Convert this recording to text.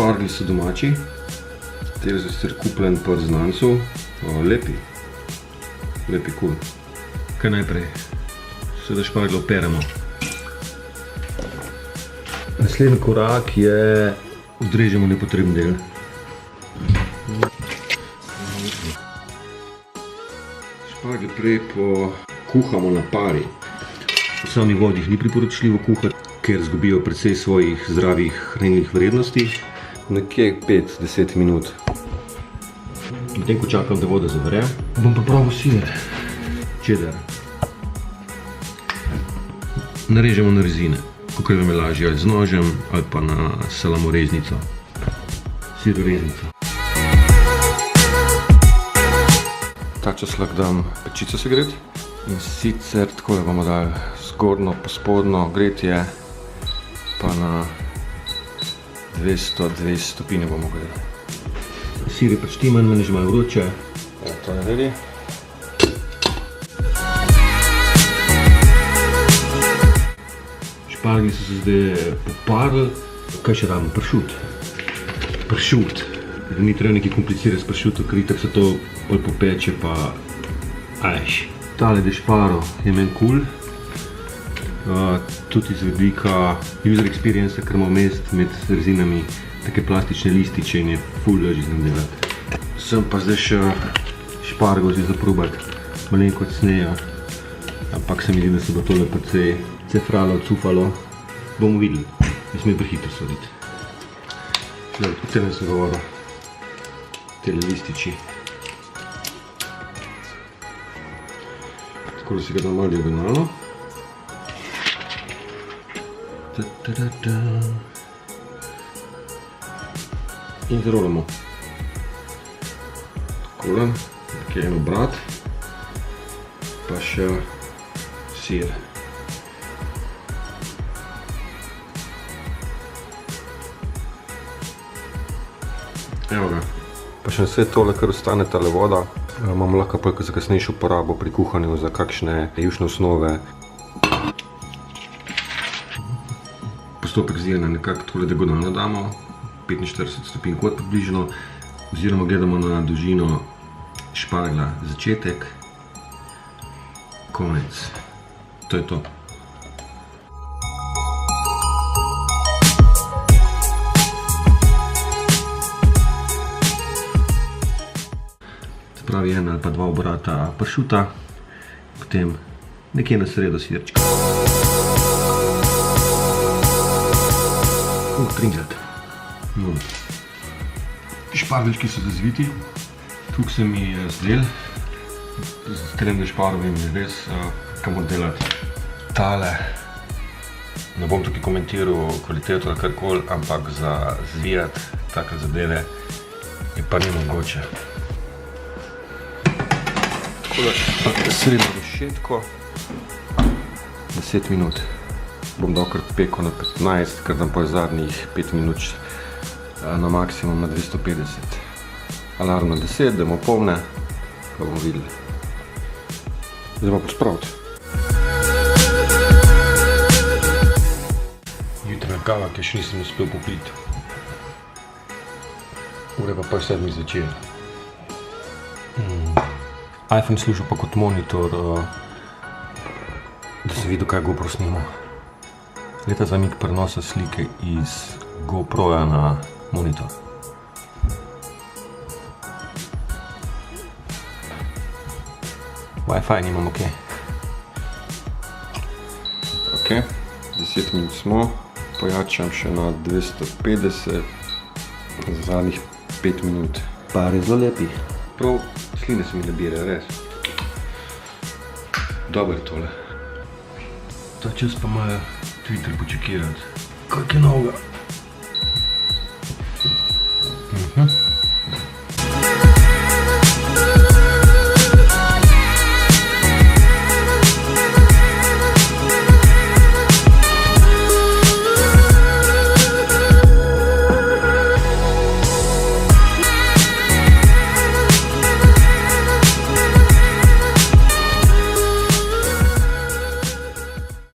Šparglji so domači, tega so sicer kupljen pri znancu, lepi, kul. Kaj najprej? Seveda šparglje operemo. Naslednji korak je odrežemo nepotreben del. Šparglje prej pokuhamo na pari. V sami vodi jih ni priporočljivo kuhati, ker zgubijo precej svojih zdravih hranilnih vrednosti. Nekje 5-10 minut. Medtem ko čakam, da voda zavre, bom popravil sir. Cheddar. Narežemo na rezine, kakor vam je lažje, ali z nožem, ali pa na salamoreznico. Siroreznico. Ta čas lahko dam pečico segreti. In sicer takole bomo dali zgornjo pa spodnjo gretje, pa na 200 stopinje bomo gledali. Sir je pač timan, meni že malo vroče. To je ready. Šparglji so se zdaj poparili. Kaj še rabimo? Pršut. Ni treba nekaj komplicirati s pršutom, ker itak se to bolj popeče pa ajš. Tale dešparo je meni kul. Tudi iz vidika user experience, ker imamo med rezinami take plastične lističe in je ful lažje z njim delati. Sem pa zdaj še špargo zdaj zaprobati, malenko cneja, ampak se mi zdi, da se bo tole precej cefralo, cufalo. Bomo videli, ne sme prehitro soditi. O tem sem govoril, tele lističi. Tako da si ga dam malo diagonalno. In zarolamo. Takole, nekaj en obrat, pa še sir. Evo ga. Pa še vse tole, kar ostane tale voda, imamo lahko pa za kasnejšo uporabo pri kuhanju za kakšne jušne osnove. Postopek ziranja nekako takole diagonalno damo, 45 stopinj kot približno, oziroma gledamo na dolžino šparglja, začetek, konec. To je to. Se pravi, en ali pa dva obrata pršuta, potem nekje na sredo sirčka. Trinkrat. Šparglički so zazviti, tukaj se mi je zdel, z trem šparovim je res, kaj moram delati. Tale, ne bom tukaj komentiral kvaliteto ali karkoli, ampak za zvijati take zadeve je pa ni mogoče. Tako da srednjo rešetko, 10 minut. Bom dal kar peko na 15, ker dam pa zadnjih 5 minut na maksimum na 250. Alarm na 10, damo polne, pa bomo videli. Zdaj pa pospraviti. Jutranja kava, ki še nisem uspel popiti. Ure pa pol 7 zvečer. iPhone služil pa kot monitor, da sem videl, kaj GoPro snimam. Leta zamik prenosa slike iz GoProja na monitor. Wi-Fi nimam, ok. Ok, 10 minut smo, pojačam še na 250 za zadnjih 5 minut. Pare zelo lepi. Prav sline se mi nabire, res. Dobro je tole. Ta čas pa imajo Twitter počekirati. Kak je novega?